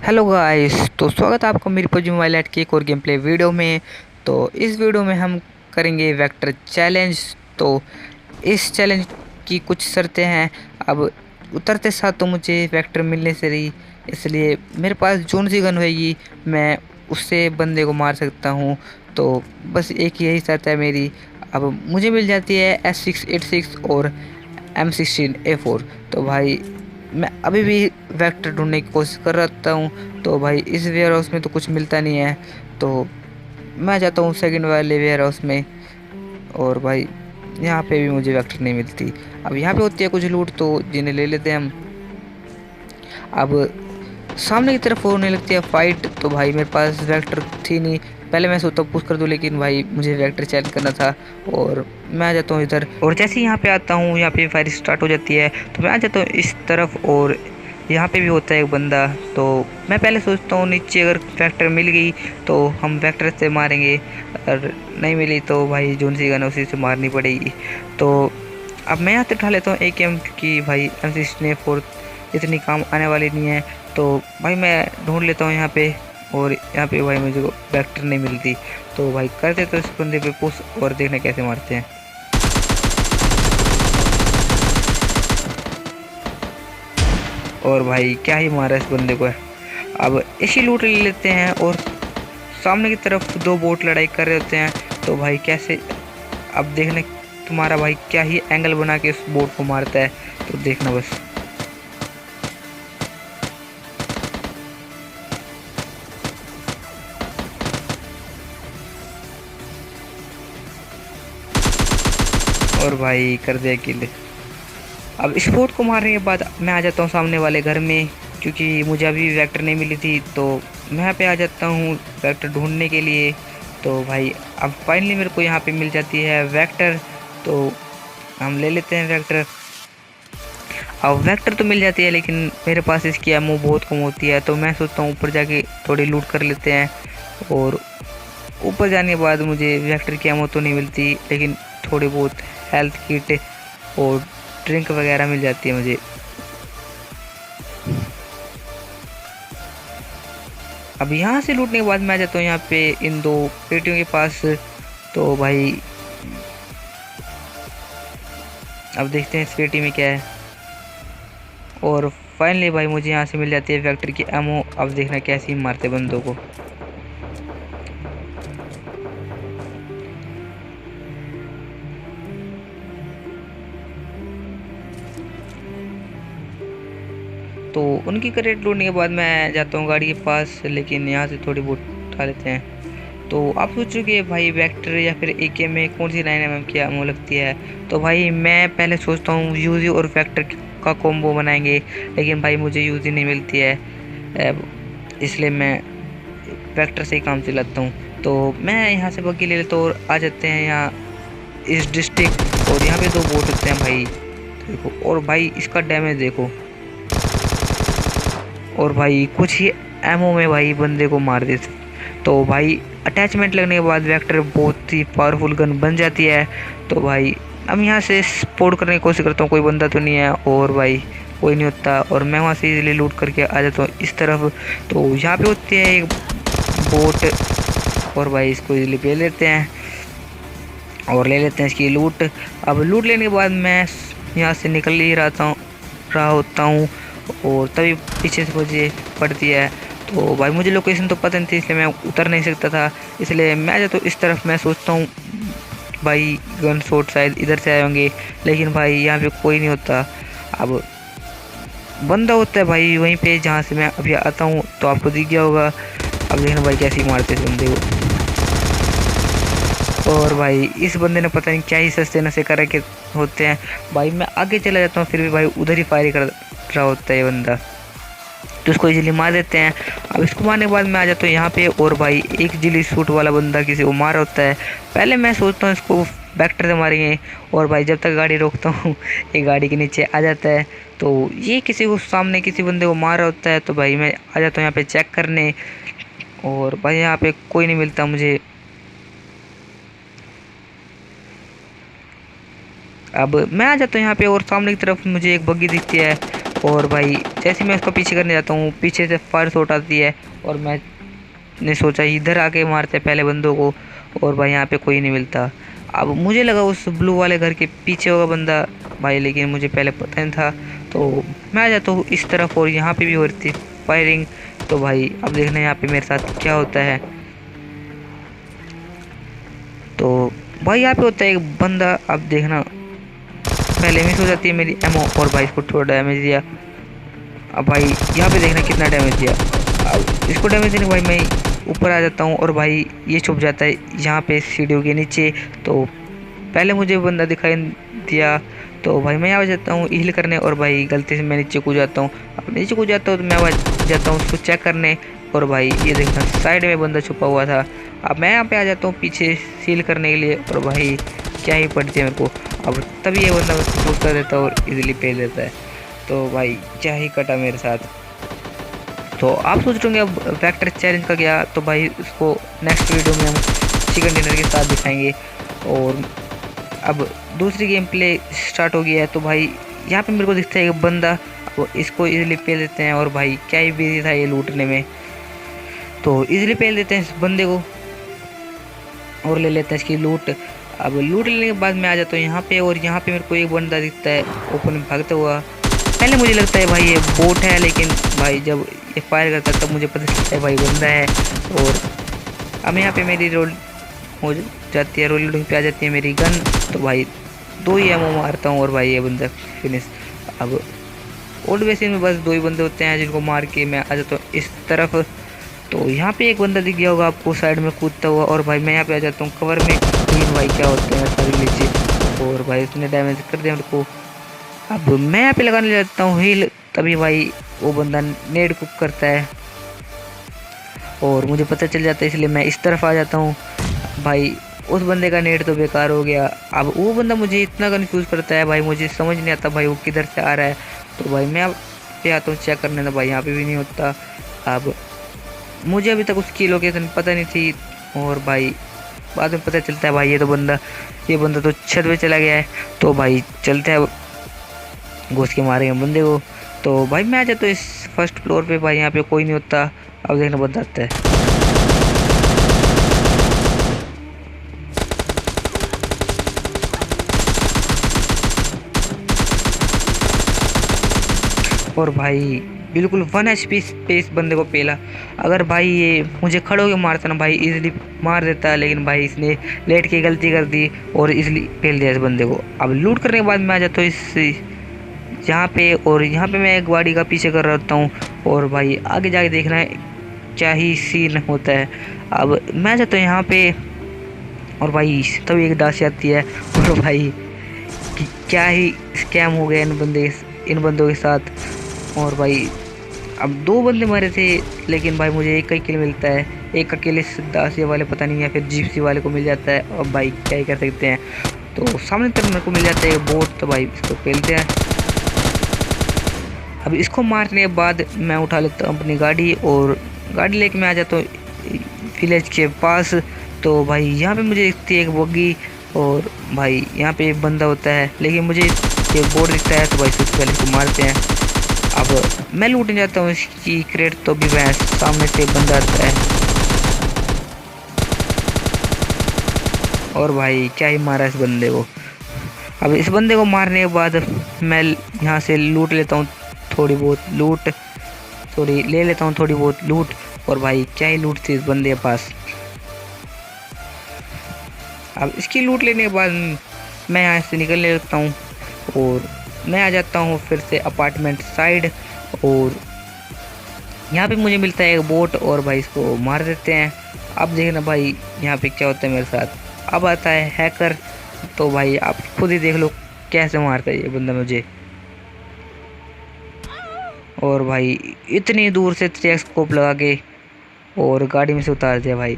Hello guys, तो स्वागत है आपका मेरी पबजी मोबाइल ऐट की एक और गेम प्ले वीडियो में। तो इस वीडियो में हम करेंगे वेक्टर चैलेंज। तो इस चैलेंज की कुछ शर्तें हैं। अब उतरते साथ तो मुझे वेक्टर मिलने से रही, इसलिए मेरे पास जोन सी गन होगी, मैं उससे बंदे को मार सकता हूँ। तो बस एक यही शर्त है मेरी। अब मुझे मिल जाती है S686 और M16A4। तो भाई मैं अभी भी वेक्टर ढूंढने की कोशिश कर रहा हूँ। तो भाई इस वेयर हाउस में तो कुछ मिलता नहीं है, तो मैं जाता हूँ सेकंड वाले वेयर हाउस में। और भाई यहाँ पे भी मुझे वेक्टर नहीं मिलती। अब यहाँ पे होती है कुछ लूट, तो जिन्हें ले लेते हैं हम। अब सामने की तरफ होने लगती है फाइट, तो भाई मेरे पास वेक्टर थी नहीं। पहले मैं सोचा पुश कर दूं, लेकिन भाई मुझे वेक्टर चैलेंज करना था। और मैं आ जाता हूँ इधर, और जैसे ही यहाँ पे आता हूँ यहाँ पे फायर स्टार्ट हो जाती है, तो मैं आ जाता हूँ इस तरफ। और यहाँ पे भी होता है एक बंदा। तो मैं पहले सोचता हूँ नीचे अगर वेक्टर मिल गई तो हम वेक्टर से मारेंगे, और नहीं मिली तो भाई जोन सी गन उसी से मारनी पड़ेगी। तो अब मैं यहाँ से उठा लेता हूँ AK, क्योंकि भाई M16A4 इतनी काम आने वाली नहीं है। तो भाई मैं ढूंढ लेता हूँ यहाँ पे, और यहाँ पे भाई मुझे वेक्टर नहीं मिलती। तो भाई करते तो इस बंदे पे पुश, और देखना कैसे मारते हैं। और भाई क्या ही मारा इस बंदे को। अब इसी लूट ले लेते हैं, और सामने की तरफ दो बोट लड़ाई कर रहे होते हैं। तो भाई कैसे, अब देखने तुम्हारा भाई क्या ही एंगल बना के उस बोट को मारता है, तो देखना बस। और भाई कर दिया किल। अब इस बोट को मारने के बाद मैं आ जाता हूँ सामने वाले घर में, क्योंकि मुझे अभी वेक्टर नहीं मिली थी। तो मैं यहाँ पे आ जाता हूँ वेक्टर ढूंढने के लिए। तो भाई अब फाइनली मेरे को यहाँ पे मिल जाती है वेक्टर। तो हम ले लेते हैं वेक्टर। अब वेक्टर तो मिल जाती है, लेकिन मेरे पास इसकी एमओ बहुत कम होती है। तो मैं सोचता हूँ ऊपर जाके थोड़ी लूट कर लेते हैं। और ऊपर जाने के बाद मुझे वेक्टर की एमओ तो नहीं मिलती, लेकिन थोड़ी बहुत हेल्थ किट और ड्रिंक वगैरह मिल जाती है मुझे। अब यहाँ से लूटने के बाद मैं आ जाता हूँ यहाँ पे इन दो पेटियों के पास। तो भाई अब देखते हैं इस पेटी में क्या है। और फाइनली भाई मुझे यहाँ से मिल जाती है वेक्टर की एमओ। अब देखना कैसे ही मारते बंदों को। तो उनकी करेट लूटने के बाद मैं जाता हूँ गाड़ी के पास, लेकिन यहाँ से थोड़ी बहुत उठा लेते हैं। तो आप सोच रहे हो भाई वेक्टर या फिर AK में कौन सी 9mm की एमो लगती है। तो भाई मैं पहले सोचता हूँ यूजी और वेक्टर का कॉम्बो बनाएंगे, लेकिन भाई मुझे यूजी नहीं मिलती है, इसलिए मैं वेक्टर से ही काम चलाता हूँ। तो मैं यहाँ से बग्गी ले लेता हूँ और आ जाते हैं यहाँ इस डिस्ट्रिक्ट। और यहाँ पे दो बोट होते हैं भाई, देखो। और भाई इसका डैमेज देखो। और भाई कुछ ही एमओ में भाई बंदे को मार देते। तो भाई अटैचमेंट लगने के बाद वेक्टर बहुत ही पावरफुल गन बन जाती है। तो भाई अब यहाँ से स्पॉट करने की कोशिश करता हूँ, कोई बंदा तो नहीं है। और भाई कोई नहीं होता, और मैं वहाँ से इजीली लूट करके आ जाता हूँ इस तरफ। तो यहाँ पे होती है एक बोट, और भाई इसको इजीली ले लेते हैं, और ले लेते हैं इसकी लूट। अब लूट लेने के बाद मैं यहाँ से निकल ही रहा होता हूँ, और तभी पीछे से मुझे पड़ती है। तो भाई मुझे लोकेशन तो पता नहीं थी, इसलिए मैं उतर नहीं सकता था, इसलिए मैं जाता हूँ इस तरफ। मैं सोचता हूँ भाई गन शॉट शायद इधर से आए होंगे, लेकिन भाई यहाँ पे कोई नहीं होता। अब बंदा होता है भाई वहीं पे जहाँ से मैं अभी आता हूँ, तो आपको दिख गया होगा। अब देखना भाई कैसे ही मारते थे बंदे को। और भाई इस बंदे ने पता नहीं क्या ही सस्ते नशे कर के होते हैं। भाई मैं आगे चला जाता हूँ, फिर भी भाई उधर ही फायर कर रहा होता है ये बंदा, तो उसको इजीली मार देते हैं। अब इसको मारने के बाद मैं आ जाता हूँ यहाँ पे, और भाई एक जिली सूट वाला बंदा किसी को मार होता है। पहले मैं सोचता हूँ इसको वेक्टर से मारेंगे, और भाई जब तक गाड़ी रोकता हूँ ये गाड़ी के नीचे आ जाता है। तो ये किसी को सामने किसी बंदे को मार होता है। तो भाई मैं आ जाता हूँ यहाँ पे चेक करने, और भाई यहाँ पे कोई नहीं मिलता मुझे। अब मैं आ जाता हूँ यहाँ पे, और सामने की तरफ मुझे एक बग्गी दिखती है। और भाई जैसे मैं उसको पीछे करने जाता हूँ, पीछे से फायर शॉट आती है और मैंने सोचा इधर आके मारते पहले बंदों को, और भाई यहाँ पे कोई नहीं मिलता। अब मुझे लगा उस ब्लू वाले घर के पीछे होगा बंदा भाई, लेकिन मुझे पहले पता नहीं था। तो मैं आ जाता हूँ इस तरफ और यहाँ पे भी हो रही थी फायरिंग। तो भाई अब देखना यहाँ पे मेरे साथ क्या होता है। तो भाई यहाँ पे होता है एक बंदा, अब देखना पहले मिस हो जाती है मेरी एमओ, और भाई इसको थोड़ा डैमेज दिया। अब भाई यहाँ पे देखना कितना डैमेज दिया। अब इसको डैमेज देने के भाई मैं ऊपर आ जाता हूँ और भाई ये छुप जाता है यहाँ पे सीढ़ियों के नीचे। तो पहले मुझे बंदा दिखाई दिया, तो भाई मैं आ जाता हूँ हील करने, और भाई गलती से मैं नीचे कूद जाता हूँ। अब नीचे कूद जाता हूँ तो मैं आ जाता हूँ उसको चेक करने, और भाई ये देखना साइड में बंदा छुपा हुआ था। अब मैं यहाँ पे आ जाता हूँ पीछे सील करने के लिए, और भाई क्या ही पड़ती है मेरे को। अब तभी ये बंदा क्लोज कर देता है और इजीली पेल देता है। तो भाई क्या ही कटा मेरे साथ। तो आप सोच रहे होंगे अब वेक्टर चैलेंज का क्या, तो भाई उसको नेक्स्ट वीडियो में हम चिकन डिनर के साथ दिखाएंगे। और अब दूसरी गेम प्ले स्टार्ट हो गया है। तो भाई यहाँ पे मेरे को दिखता है एक बंदा, वो इसको इजीली पेल देते हैं, और भाई क्या ही बिजी था ये लूटने में। तो इजीली पेल देते हैं इस बंदे को और ले लेते हैं इसकी लूट। अब लूट लेने के बाद मैं आ जाता हूँ यहाँ पे, और यहाँ पे मेरे को एक बंदा दिखता है ओपन में भागता हुआ। पहले मुझे लगता है भाई ये बोट है, लेकिन भाई जब ये फायर करता है तब मुझे पता चलता है भाई बंदा है। और अब यहाँ पे मेरी रोल हो जाती है, रोलिंग पे आ जाती है मेरी गन। तो भाई 2 ही एमओ मारता हूँ और भाई ये बंदा फिनिश। अब ओल्ड बेसिन में बस 2 ही बंदे होते हैं जिनको मार के मैं आ जाता हूँ इस तरफ। तो यहाँ पे एक बंदा दिख गया होगा आपको साइड में कूदता हुआ, और भाई मैं यहाँ पे आ जाता हूँ कवर में। लेकिन भाई क्या होते हैं सारे नीचे, और भाई उसने डैमेज कर दिया मेरे को। अब मैं यहाँ पे लगाने लगता हूँ हील, तभी भाई वो बंदा नेड कुक करता है और मुझे पता चल जाता है, इसलिए मैं इस तरफ आ जाता हूँ। भाई उस बंदे का नेट तो बेकार हो गया। अब वो बंदा मुझे इतना कंफ्यूज करता है भाई, मुझे समझ नहीं आता भाई वो किधर से आ रहा है। तो भाई मैं यहाँ पे आता हूँ चेक करने, तो भाई यहाँ पे भी नहीं होता। अब मुझे अभी तक उसकी लोकेशन पता नहीं थी, और भाई बाद में पता चलता है भाई ये बंदा तो छत पे चला गया है। तो भाई चलते हैं घुस के मारेंगे बंदे को। तो भाई मैं आ जाता हूँ इस फर्स्ट फ्लोर पे, भाई यहाँ पे कोई नहीं होता। अब देखना बंदा आता है, और भाई बिल्कुल 1 HP पे इस बंदे को पेला। अगर भाई ये मुझे खड़े होकर मारता ना भाई इजीली मार देता, लेकिन भाई इसने लेट के गलती कर दी और इजीली पेल दिया इस बंदे को। अब लूट करने के बाद मैं आ जाता हूँ इस यहाँ पे, और यहाँ पे मैं एक गाड़ी का पीछे कर रहता हूँ, और भाई आगे जाके देखना है क्या ही सीन होता है। अब मैं जाता हूँ यहाँ पे, और भाई तभी एक दासी आती है, और भाई क्या ही स्कैम हो गया इन बंदों के साथ। और भाई अब 2 बंदे मारे थे, लेकिन भाई मुझे एक ही किल मिलता है। एक अकेले दासी वाले पता नहीं, या फिर जीपसी वाले को मिल जाता है, और भाई क्या ही कर सकते हैं। तो सामने तरफ मेरे को मिल जाता है बोट, तो भाई इसको पेलते हैं। अब इसको मारने के बाद मैं उठा लेता हूँ अपनी गाड़ी, और गाड़ी लेके मैं आ जाता हूँ विलेज के पास। तो भाई यहाँ पे मुझे दिखती है एक बग्गी, और भाई यहाँ पे एक बंदा होता है, लेकिन मुझे ये बोर्ड दिखता है। तो भाई सबसे पहले इसको मारते हैं। अब मैं लूटने जाता हूँ इसकी क्रेट, तो भी मैं सामने से बंदा आता है, और भाई क्या ही मारा इस बंदे को। अब इस बंदे को मारने के बाद मैं यहाँ से लूट लेता हूँ थोड़ी बहुत लूट, ले लेता हूँ थोड़ी बहुत लूट। और भाई क्या ही लूट थी इस बंदे के पास। अब इसकी लूट लेने के बाद मैं यहाँ से निकलने लगता हूँ, और मैं आ जाता हूँ फिर से अपार्टमेंट साइड, और यहाँ पे मुझे मिलता है एक बोट, और भाई इसको मार देते हैं। अब देखना भाई यहाँ पे क्या होता है मेरे साथ। अब आता है हैकर, तो भाई आप खुद ही देख लो कैसे मारता है ये बंदा मुझे। और भाई इतनी दूर से 3x स्कोप लगा के और गाड़ी में से उतार दिया भाई।